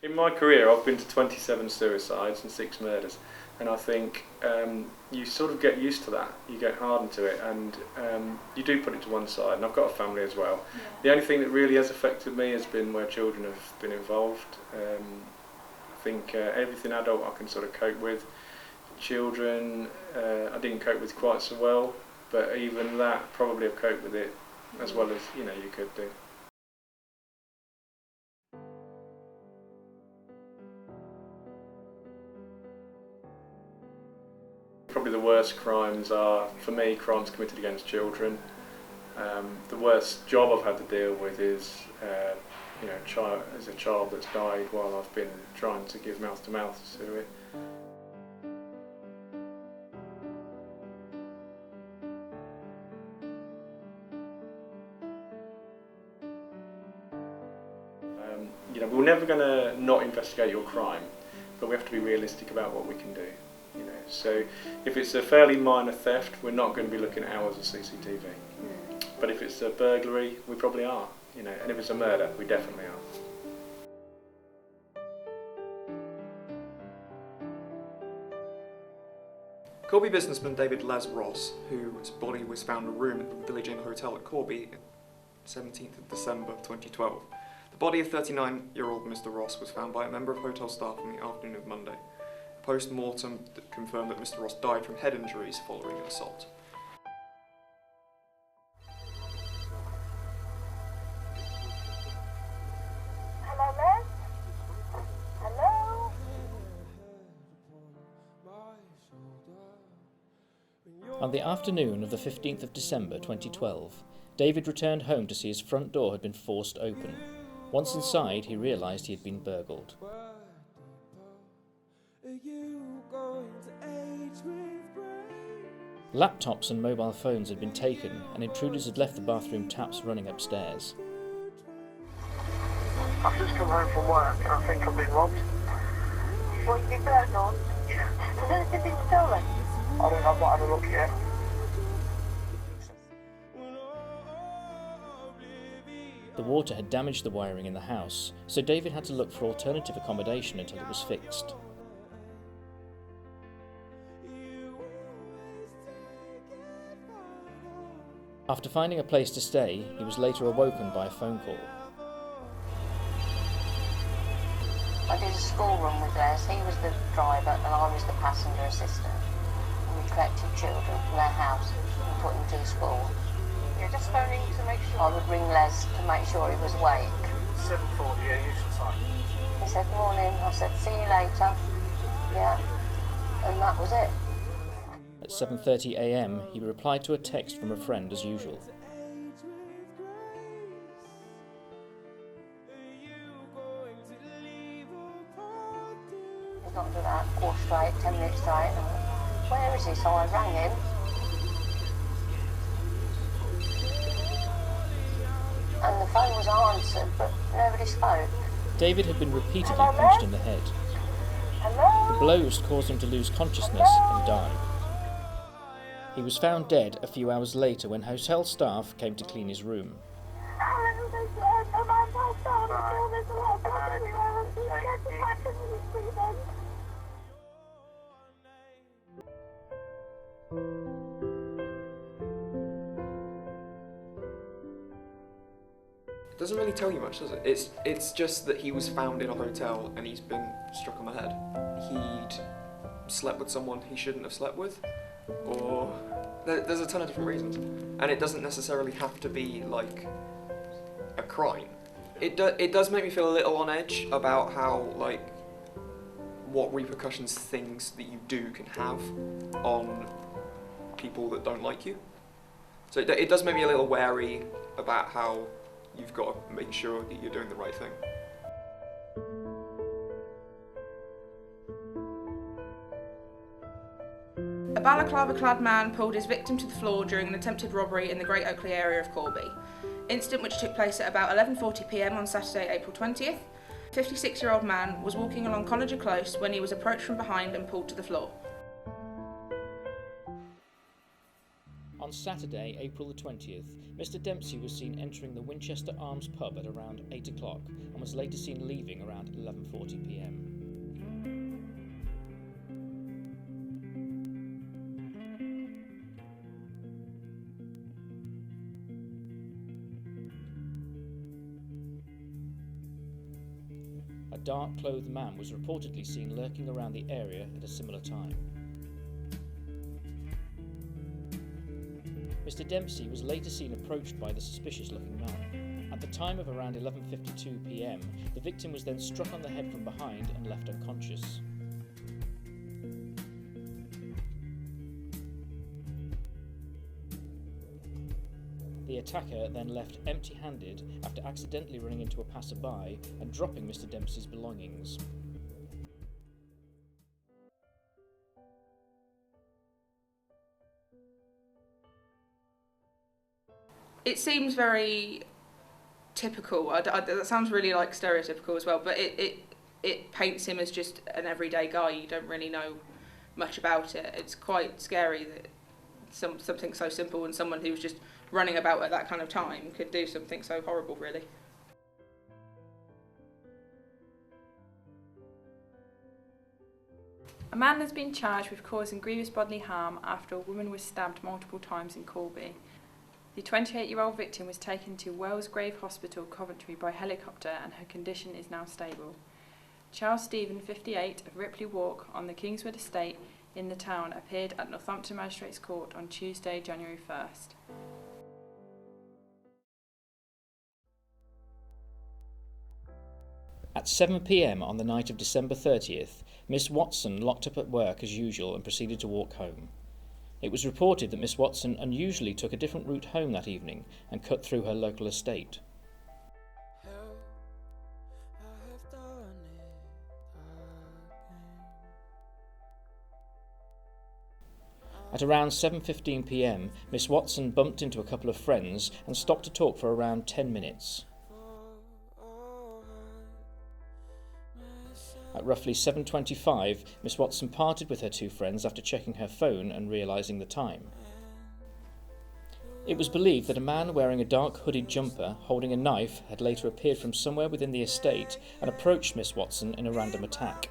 In my career, I've been to 27 suicides and 6 murders, and I think you sort of get used to that. You get hardened to it, and you do put it to one side. And I've got a family as well. Yeah. The only thing that really has affected me has been where children have been involved. I think everything adult I can sort of cope with. Children, I didn't cope with quite so well, but even that, probably have coped with it as well as you could do. Probably the worst crimes are, for me, crimes committed against children. The worst job I've had to deal with is, as a child that's died while I've been trying to give mouth-to-mouth to it. We're never going to not investigate your crime, but we have to be realistic about what we can do. So if it's a fairly minor theft, we're not going to be looking at hours of CCTV. But if it's a burglary, we probably are. And if it's a murder, we definitely are. Corby businessman David Les Ross, whose body was found in a room at the Village Inn Hotel at Corby on 17th of December 2012. The body of 39-year-old Mr. Ross was found by a member of hotel staff on the afternoon of Monday. Post-mortem confirmed that Mr. Ross died from head injuries following an assault. Hello, Les? Hello? On the afternoon of the 15th of December 2012, David returned home to see his front door had been forced open. Once inside, he realised he had been burgled. Laptops and mobile phones had been taken, and intruders had left the bathroom taps running upstairs. I've just come home from work and I think I've been robbed. What, you've been burgled? Yeah. Has anything been stolen? I've not had a look yet. The water had damaged the wiring in the house, so David had to look for alternative accommodation until it was fixed. After finding a place to stay, he was later awoken by a phone call. I did a schoolroom with Les. He was the driver and I was the passenger assistant. We collected children from their house and put them to the school. You're just phoning to make sure? I would ring Les to make sure he was awake. 7:40, yeah, usual time. He said, morning. I said, see you later. Yeah. And that was it. At 7:30 a.m, he replied to a text from a friend as usual. He's not done that. Quarter straight, 10 minutes straight. Where is he? So I rang him. And the phone was answered, but nobody spoke. David had been repeatedly punched in the head. Hello? The blows caused him to lose consciousness and die. He was found dead a few hours later when hotel staff came to clean his room. It doesn't really tell you much, does it? It's just that he was found in a hotel and he's been struck on the head. He'd slept with someone he shouldn't have slept with, or there's a ton of different reasons, and it doesn't necessarily have to be like a crime. It does make me feel a little on edge about how what repercussions things that you do can have on people that don't like you. So it does make me a little wary about how you've got to make sure that you're doing the right thing. A balaclava-clad man pulled his victim to the floor during an attempted robbery in the Great Oakley area of Corby. Incident which took place at about 11:40 p.m. on Saturday, April 20th. A 56-year-old man was walking along College Close when he was approached from behind and pulled to the floor. On Saturday, April the 20th, Mr Dempsey was seen entering the Winchester Arms pub at around 8 o'clock and was later seen leaving around 11:40pm. A dark-clothed man was reportedly seen lurking around the area at a similar time. Mr Dempsey was later seen approached by the suspicious-looking man. At the time of around 11:52pm, the victim was then struck on the head from behind and left unconscious. The attacker then left empty-handed after accidentally running into a passerby and dropping Mr Dempsey's belongings. It seems very typical. That sounds really like stereotypical as well, but it paints him as just an everyday guy. You don't really know much about it. It's quite scary that something so simple and someone who's just running about at that kind of time could do something so horrible, really. A man has been charged with causing grievous bodily harm after a woman was stabbed multiple times in Corby. The 28-year-old victim was taken to Wellsgrave Hospital, Coventry by helicopter and her condition is now stable. Charles Stephen, 58, of Ripley Walk on the Kingswood estate in the town appeared at Northampton Magistrates Court on Tuesday, January 1st. At 7pm on the night of December 30th, Miss Watson locked up at work as usual and proceeded to walk home. It was reported that Miss Watson unusually took a different route home that evening and cut through her local estate. At around 7:15pm, Miss Watson bumped into a couple of friends and stopped to talk for around 10 minutes. At roughly 7:25, Miss Watson parted with her two friends after checking her phone and realising the time. It was believed that a man wearing a dark hooded jumper, holding a knife, had later appeared from somewhere within the estate and approached Miss Watson in a random attack.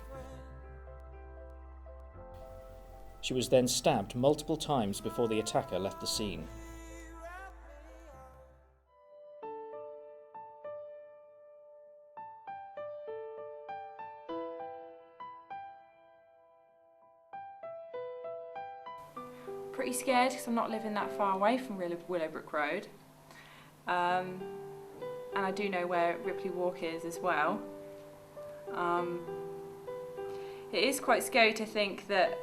She was then stabbed multiple times before the attacker left the scene. Pretty scared because I'm not living that far away from Willowbrook Road, and I do know where Ripley Walk is as well. It is quite scary to think that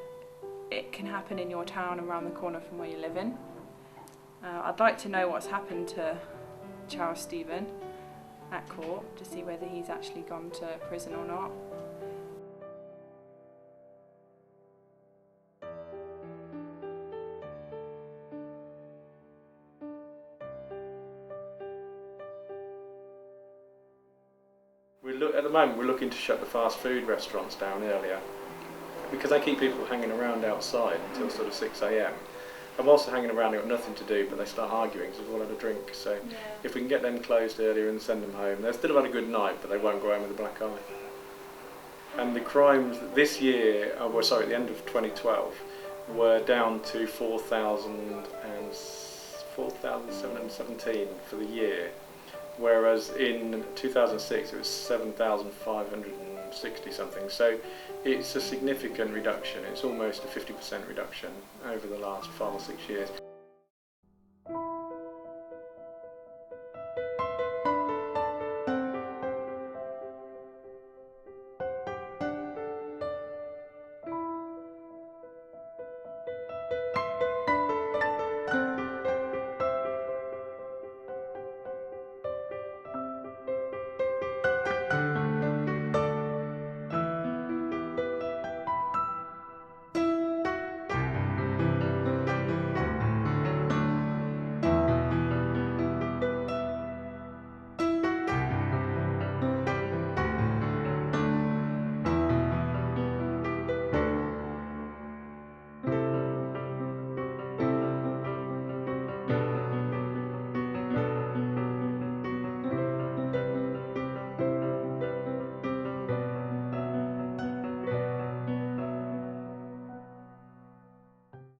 it can happen in your town around the corner from where you're living. I'd like to know what's happened to Charles Stephen at court to see whether he's actually gone to prison or not. At the moment we're looking to shut the fast food restaurants down earlier because they keep people hanging around outside until sort of 6am. I'm also hanging around, they've got nothing to do, but they start arguing because they've all had a drink. So if we can get them closed earlier and send them home, they'll still have had a good night, but they won't go home with a black eye. And the crimes this year, at the end of 2012, were down to 4,717 for the year. Whereas in 2006 it was 7,560 something. So it's a significant reduction. It's almost a 50% reduction over the last 5 or 6 years.